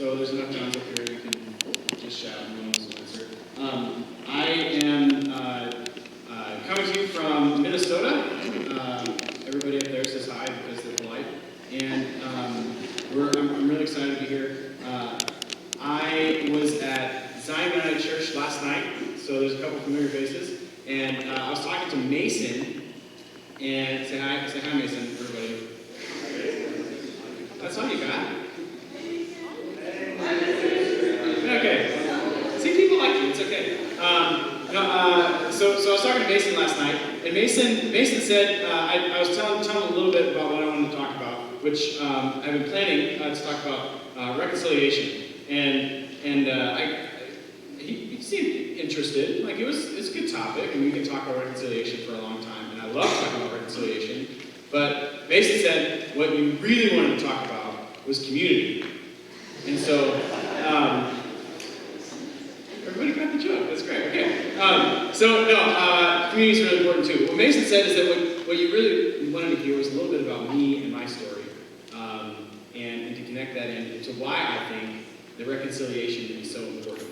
So there's enough Johns up here, you can just shout and no one will answer. I am coming to you from Minnesota. Everybody up there says hi because they're polite. And I'm really excited to be here. I was at Zion Mennonite Church last night, so there's a couple familiar faces. And I was talking to Mason, and say hi Mason, everybody. That's all you got? Okay. See, people like you, it's okay. So I was talking to Mason last night, and Mason said, I was telling him a little bit about what I wanted to talk about, which I've been planning to talk about reconciliation. And he seemed interested. Like it's a good topic, and we can talk about reconciliation for a long time, and I love talking about reconciliation. But Mason said what you really wanted to talk about was community. And so, everybody got the joke. That's great. Okay. Community is really important too. What Mason said is that what you really wanted to hear was a little bit about me and my story, and to connect that into why I think the reconciliation is so important.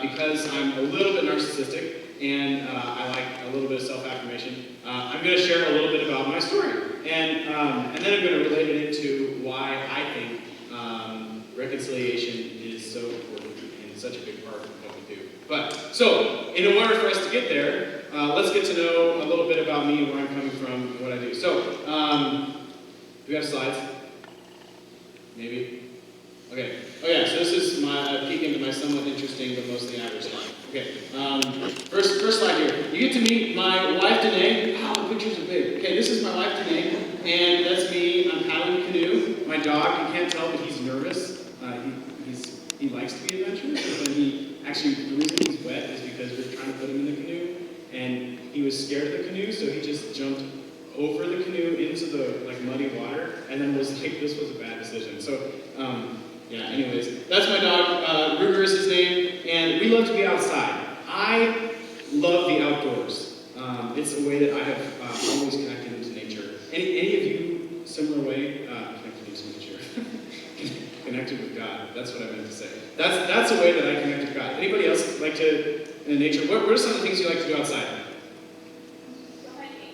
Because I'm a little bit narcissistic and I like a little bit of self-affirmation, I'm going to share a little bit about my story, and then I'm going to relate it into why I think reconciliation is so important and such a big part of what we do. So in order for us to get there, let's get to know a little bit about me and where I'm coming from and what I do. So, do we have slides? Maybe? Okay. Oh yeah, so this is my peek into my somewhat interesting but mostly average life. Okay. First slide here. You get to meet my wife, Danae. Wow, the pictures are big. Okay, this is my wife, Danae, and that's me. I'm paddling a canoe. My dog, you can't tell, but he's nervous. He likes to be adventurous, but the reason he's wet is because we're trying to put him in the canoe, and he was scared of the canoe, so he just jumped over the canoe into the muddy water, and then was like, this was a bad decision. So, anyways, that's my dog. Ruger is his name, and we love to be outside. I love the outdoors. It's a way that I have always connected into nature. Any of you similar way connected into nature? Connected with God. That's what I meant to say. That's a way that I connect with God. Anybody else like to in nature? What are some of the things you like to do outside?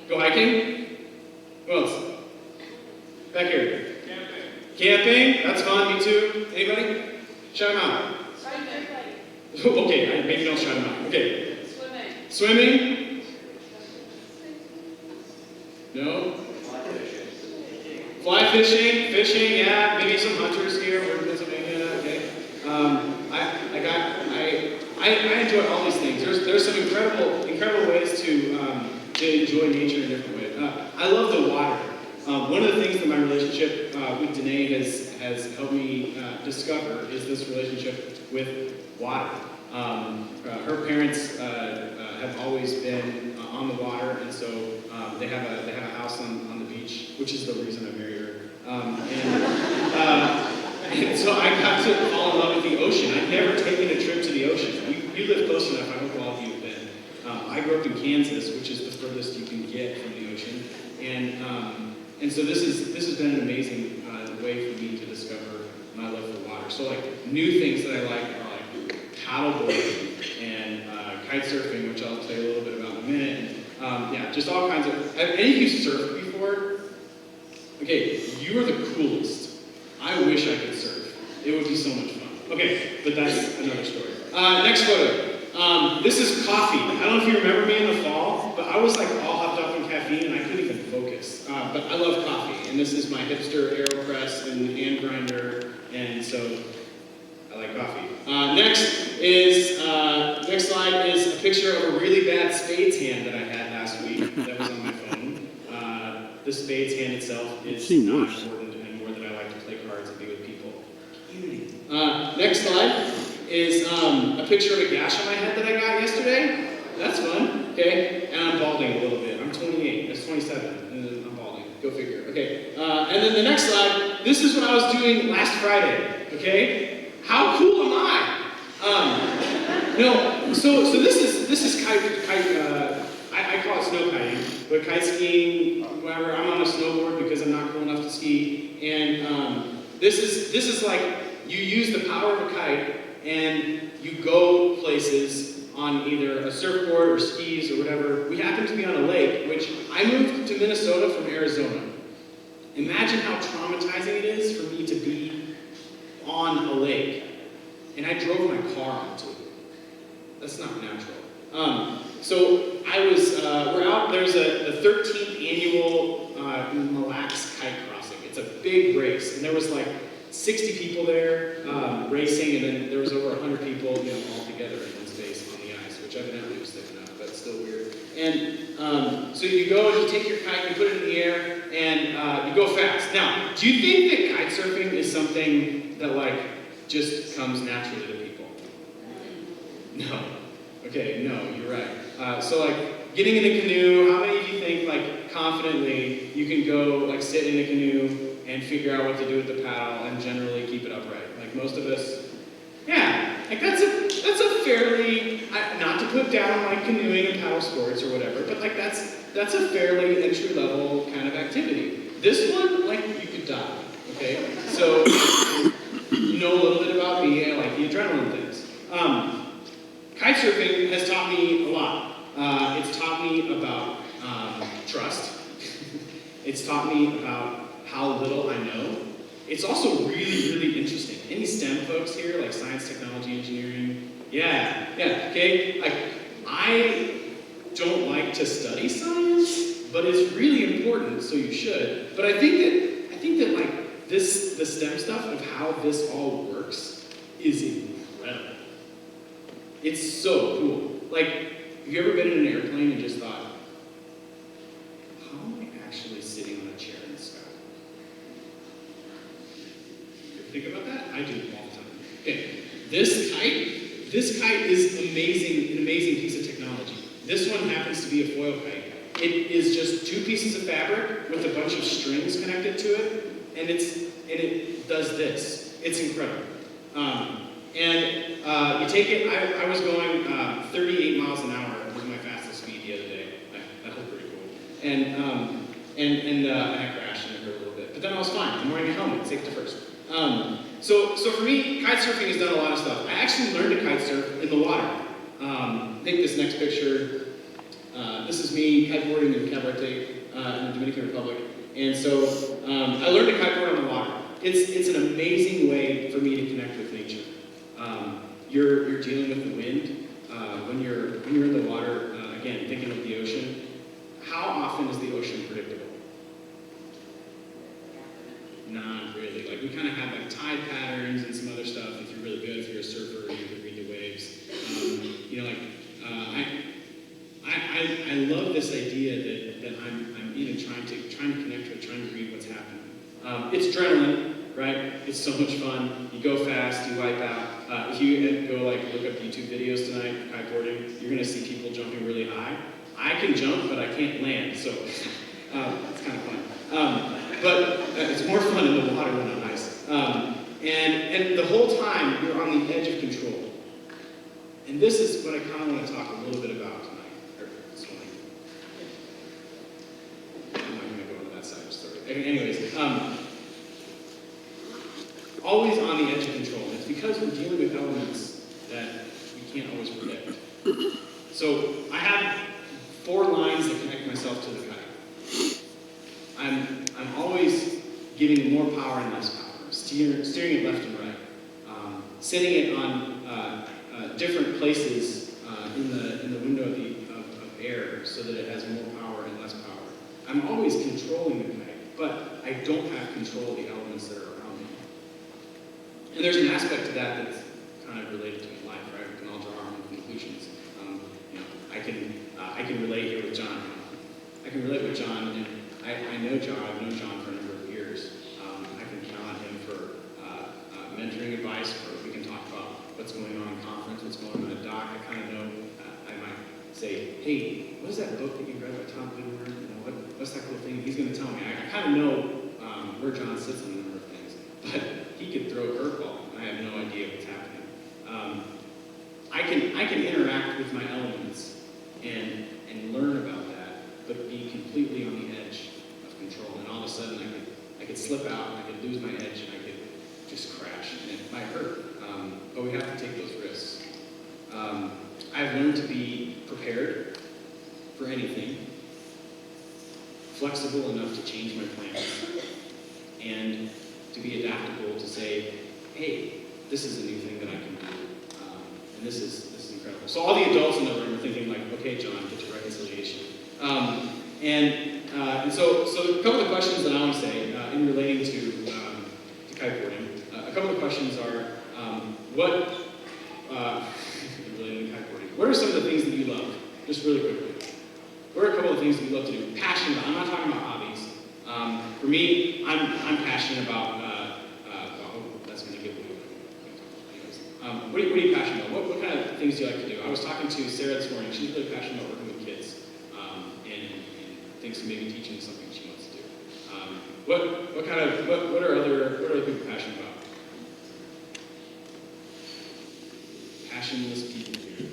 Go hiking. What else? Back here. Camping. That's fun. Me too. Anybody? Shout them out. Okay, maybe don't shout them out. Okay. Swimming. No. Fly fishing. Fishing. Yeah. Maybe some hunters here. We're in Pennsylvania. Okay. I enjoy all these things. There's some incredible ways to enjoy nature in a different way. I love the water. One of the things that my relationship with Danae has helped me discover is this relationship with water. Her parents have always been on the water, and so they have a house on the beach, which is the reason I married her. And so I got to fall in love with the ocean. I'd never taken a trip to the ocean. You live close enough. I hope all of you have been. I grew up in Kansas, which is the furthest you can get from the ocean, and so this has been an amazing way for me to discover my love for water. So new things that I like are paddleboarding and kite surfing, which I'll tell you a little bit about in a minute. And, just all kinds of. Have any of you surfed before? Okay, you are the coolest. I wish I could surf. It would be so much fun. Okay, but that's another story. Next photo. This is coffee. I don't know if you remember me in the fall, but I was all hopped up on caffeine and I couldn't even focus. But I love coffee, and this is my hipster AeroPress and hand grinder, and so I like coffee. Next slide is a picture of a really bad spades hand that I had last week that was on my phone. The spades hand itself is not important anymore that I like to play cards and be with people. Community. Next slide is a picture of a gash on my head that I got yesterday. That's fun. Okay, and I'm balding a little bit. I'm 28. That's 27, and I'm balding. Go figure. Okay, and then the next slide. This is what I was doing last Friday. Okay, how cool am I? So this is kite. I call it snow kiting, but kite skiing, whatever. I'm on a snowboard because I'm not cool enough to ski, and This is like you use the power of a kite and you go places on either a surfboard or skis or whatever. We happen to be on a lake, which I moved to Minnesota from Arizona. Imagine how traumatizing it is for me to be on a lake. And I drove my car onto it. That's not natural. So I was, we're out, there's the 13th annual Mille Lacs Kite Crossing. It's a big race, and there was like 60 people there racing, and then there was over 100 people, all together in one space on the ice, which evidently was thick enough, but still weird. And so you go and you take your kite, you put it in the air, and you go fast. Now, do you think that kite surfing is something that like just comes naturally to people? No. Okay, no, you're right. So like getting in a canoe, how many of you think like confidently you can go like sit in a canoe and figure out what to do with the paddle and generally keep it upright? Like most of us, yeah, like that's a fairly, not to put down like canoeing and paddle sports or whatever, but like that's a fairly entry level kind of activity. This one, like you could die, okay? So you know a little bit about me, I like the adrenaline things. Kite surfing has taught me a lot. It's taught me about trust. It's taught me about how little I know. It's also really, really interesting. Any STEM folks here, like science, technology, engineering? Yeah, okay? I don't like to study science, but it's really important, so you should. But I think that like the STEM stuff of how this all works is incredible. It's so cool. Like, have you ever been in an airplane and just thought, how am I actually sitting on a chair in the sky? You ever think about that? I do all the time. Okay, this kite is amazing, an amazing piece of technology. This one happens to be a foil kite. It is just 2 pieces of fabric with a bunch of strings connected to it, and it does this. It's incredible. You take it, I was going 38 miles an hour was my fastest speed the other day. That was pretty cool. And I crashed and it hurt a little bit. But then I was fine. I'm wearing a helmet, safety first. So for me, kite surfing has done a lot of stuff. I actually learned to kite surf in the water. I think this next picture, this is me kiteboarding in Cabarete in the Dominican Republic. And so I learned to kiteboard on the water. It's an amazing way for me to connect with nature. You're dealing with the wind. When you're in the water, again, thinking of the ocean, how often is the ocean predictable? Not really. Like we kind of have like tide patterns and some other stuff. If you're really good, if you're a surfer, you can read the waves. I love this idea that I'm even trying to connect with, trying to read what's happening. It's adrenaline, right? It's so much fun. You go fast, you wipe out. If you go like look up YouTube videos tonight, kiteboarding, you're gonna see people jumping really high. I can jump, but I can't land, so it's kind of fun. But it's more fun in the water than on ice. And the whole time you're on the edge of control. And this is what I kind of want to talk a little bit about tonight, or this morning. I'm not going to go into that side of the story. Anyways, always on the edge of control. And it's because we're dealing with elements that we can't always predict. So I have 4 lines that connect myself to the kite. I'm always giving more power and less power, steering it left and right, setting it on different places in the window of air so that it has more power and less power. I'm always controlling the kite, but I don't have control of the elements that are around me. And there's an aspect to that that's kind of related to my life, right? We can all draw our own conclusions. I can relate here with John. I can relate with John, and I know John. I've known John for a number of years. I can count on him for mentoring advice. We can talk about what's going on in conference, what's going on at doc. I kind of know. I might say, hey, what is that book that you read by Tom Whitmore? What's that cool thing? He's going to tell me. I kind of know where John sits on a number of things, but he could throw a curveball, and I have no idea what's happening. I can interact with my elements and learn about that, but be completely on the edge of control. And all of a sudden, I could slip out, I could lose my edge, and crash, and it might hurt, but we have to take those risks. I've learned to be prepared for anything, flexible enough to change my plans, and to be adaptable to say, hey, this is a new thing that I can do, and this is incredible. So all the adults in the room are thinking like, okay, John, get to reconciliation. And so a couple of questions that I want to say in relating to kiteboarding. A couple of questions are, relating to kiteboarding, what are some of the things that you love? Just really quickly. What are a couple of things that you love to do? Passionate about. I'm not talking about hobbies. For me, I'm passionate about. That's going to give away. What are you passionate about? What kind of things do you like to do? I was talking to Sarah this morning. She's really passionate about working with kids, and thinks maybe teaching something she wants to do. What are other people passionate about? Passionless people here.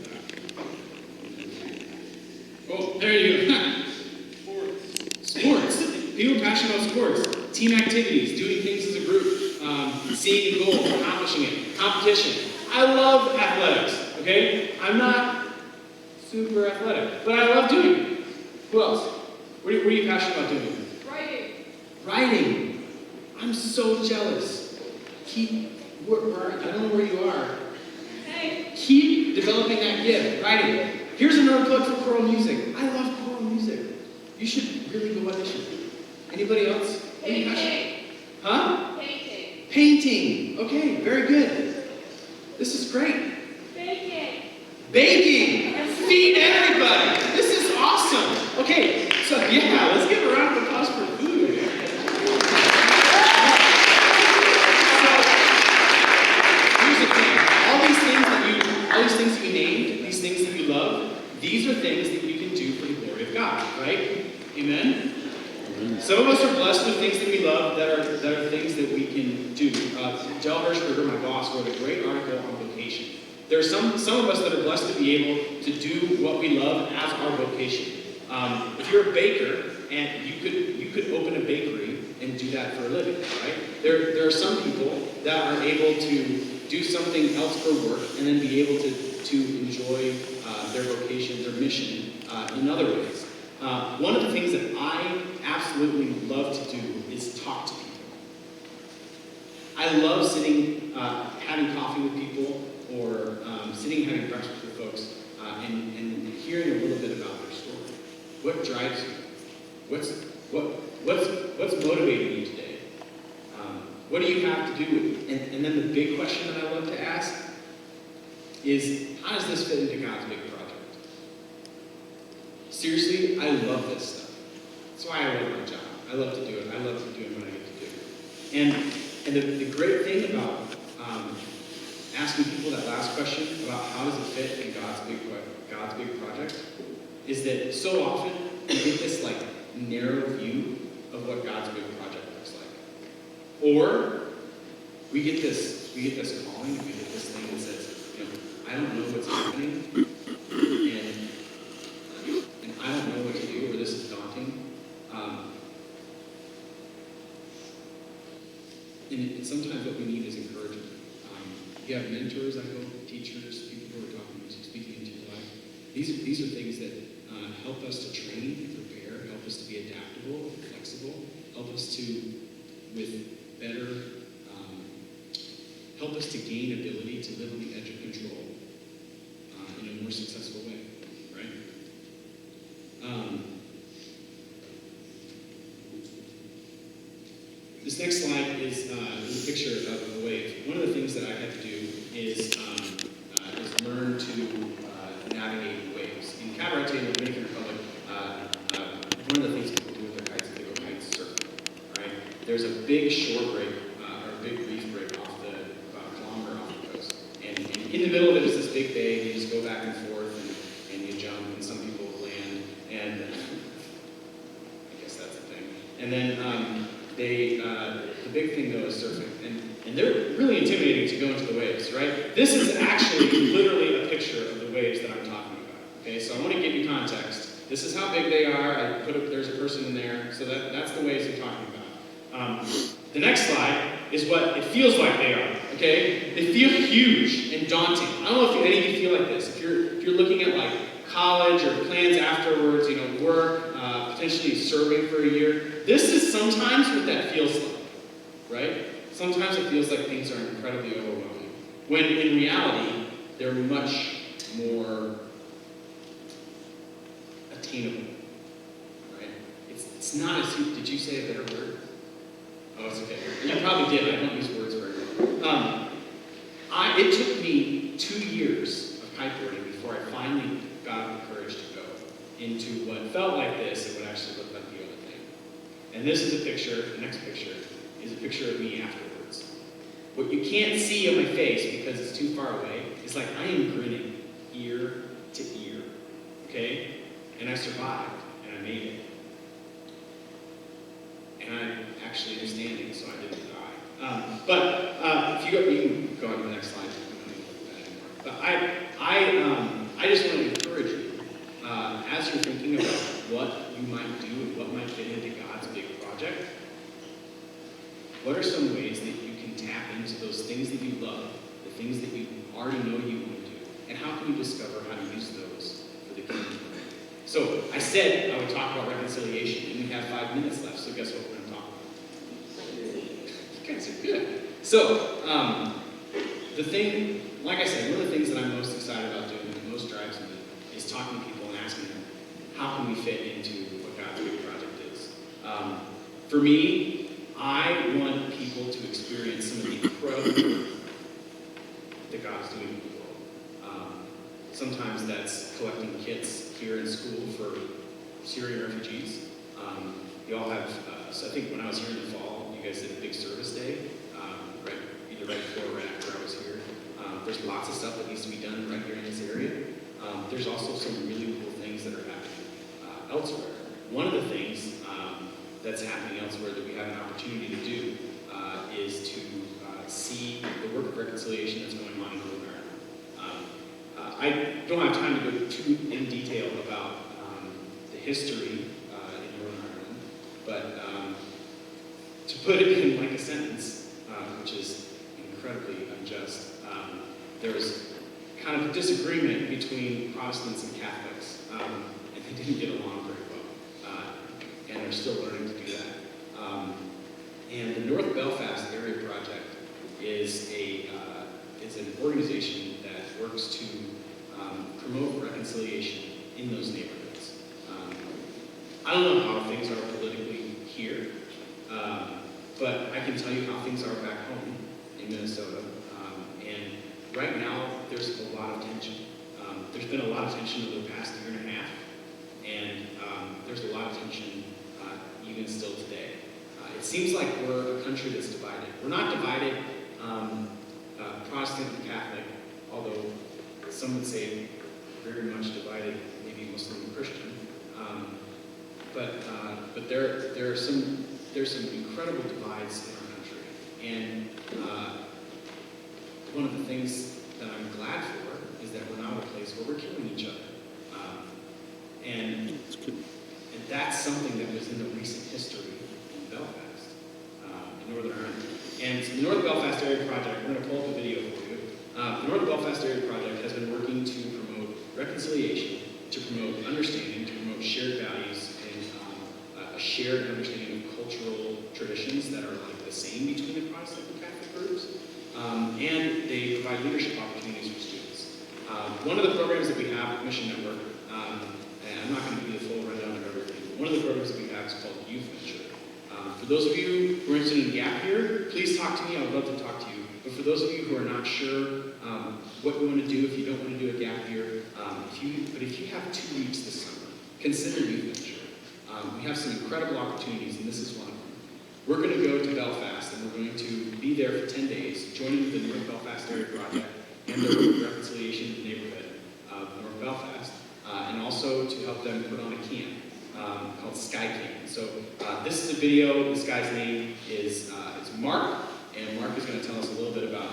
Oh, there you go. Sports. People passionate about sports. Team activities, doing things as a group, seeing a goal, accomplishing it, competition. I love athletics, okay? I'm not super athletic, but I love doing it. Who else? What are you passionate about doing? Writing. I'm so jealous. I don't know where you are. Hey. Keep developing that gift, writing. Here's another plug for choral music. I love choral music. You should really go audition. Anybody else? Painting. Huh? Painting. Painting. Okay, very good. This is great. Baking. Baking. Feed everybody. This is awesome. Okay, so yeah, let's give a round of applause for food. Here's the thing. All these things that you named, these things that you love, these are things that you can do for the glory of God, right? Amen? Some of us are blessed with things that we love that are things that we can do. Del Hirschberger, my boss, wrote a great article on vocation. There are some of us that are blessed to be able to do what we love as our vocation. If you're a baker, and you could open a bakery and do that for a living, right? There are some people that are able to do something else for work and then be able to enjoy their vocation, their mission in other ways. One of the things that I absolutely love to do is talk to people. I love sitting, having coffee with people, or sitting and having breakfast with folks, and hearing a little bit about their story. What drives you? What's motivating you today? What do you have to do with it? And then the big question that I love to ask is, how does this fit into God's big project? Seriously, I love this stuff. That's why I love my job. I love to do it. I love doing what I get to do. And the great thing about asking people that last question about how does it fit in God's big project is that so often we get this like narrow view of what God's big project looks like. Or we get this calling, we get this thing that says, I don't know what's happening, and I don't know what to do, or this is daunting. And sometimes what we need is encouragement. You have mentors, I hope, teachers, people who are speaking into your life. These are things that help us to train, prepare, help us to be adaptable, flexible, help us to, with better, help us to gain ability to live on the edge of control in a more successful way, right? This next slide is a picture of a wave. One of the things that I had to do is learn to navigate waves. In Cabarete, in the Dominican Republic, one of the things people do with their kites is they go kite surfing, right? There's a big shore break, or a big reef break off about a kilometer off the coast. And in the middle of it is this big bay, and you just go back and forth, and you jump, and some people land, and I guess that's the thing. And then the big thing though is surfing, and they're really intimidating to go into the waves, right? This is actually literally a picture of the waves that I'm talking about. Okay, so I want to give you context. This is how big they are. There's a person in there, so that's the waves I'm talking about. The next slide is what it feels like they are. okay? They feel huge and daunting. I don't know if any of you feel like this. If you're looking at like college or plans afterwards, work, potentially serving for a year, this is sometimes what that feels like, right? Sometimes it feels like things are incredibly overwhelming, when in reality, they're much more attainable, right? It's not as, did you say a better word? Oh, it's okay. You probably did. I don't use words very well. It took me 2 years of kiteboarding before I finally got the courage to go into what felt like this and what actually looked like the other thing. And this is a picture, the next picture, is a picture of me afterwards. What you can't see on my face because it's too far away is like I am grinning ear to ear, okay? And I survived, and I made it. And I actually am standing, so I didn't die. If you can go on to the next slide. But I just want to encourage you, as you're thinking about what you might do and what might fit into God's big project, what are some ways that you can tap into those things that you love, the things that you already know you want to do, and how can you discover how to use those for the kingdom? So I said I would talk about reconciliation, and we have 5 minutes left, so guess what we're going to talk about? You guys are good. So, like I said, one of the things that I'm most excited about doing, that most drives me, is talking to people and asking them, how can we fit into what God's big project is? For me, I want people to experience some of the incredible work that God is doing in the world. Sometimes that's collecting kits here in school for Syrian refugees. You all have, so I think when I was here in the fall, you guys did a big service day, either right before or right after I was here. There's lots of stuff that needs to be done right here in this area. There's also some really cool things that are happening elsewhere. One of the things that's happening elsewhere that we have an opportunity to do is to see the work of reconciliation that's going on in Northern Ireland. I don't have time to go too in detail about the history in Northern Ireland, but to put it in like a sentence, which is incredibly unjust, there's kind of a disagreement between Protestants and Catholics, and they didn't get along very well, and they're still learning to do that. And the North Belfast Area Project is an organization that works to promote reconciliation in those neighborhoods. I don't know how things are politically here, but I can tell you how things are back home in Minnesota. And right now, there's a lot of tension. There's been a lot of tension over the past year and a half, and there's a lot of tension even still today. It seems like we're a country that's divided. We're not divided Protestant and Catholic, although some would say very much divided, maybe Muslim and Christian. But there's some incredible divides in our country, and one of the things that I'm glad for is that we're not a place where we're killing each other, and that's something that was in the recent history in Belfast, in Northern Ireland. And so the North Belfast Area Project, we're going to pull up a video for you. The North Belfast Area Project has been working to promote reconciliation, to promote understanding, to promote shared values, and a shared understanding of cultural traditions that are like the same between the Protestant and Catholic groups. And they provide leadership opportunities for students. One of the programs that we have at Mission Network, and I'm not going to give you the full rundown of everything, but one of the programs that we have is called Youth Venture. For those of you who are interested in gap year, please talk to me. I would love to talk to you. But for those of you who are not sure what you want to do, if you don't want to do a gap year, if you have 2 weeks this summer, consider Youth Venture. We have some incredible opportunities, and this is one of them. We're going to go to Belfast, and we're going to be there for 10 days, joining the North Belfast Area Project and the work of reconciliation in the neighborhood of North Belfast, and also to help them put on a camp called Sky Camp. So this is a video. This guy's name is Mark, and Mark is going to tell us a little bit about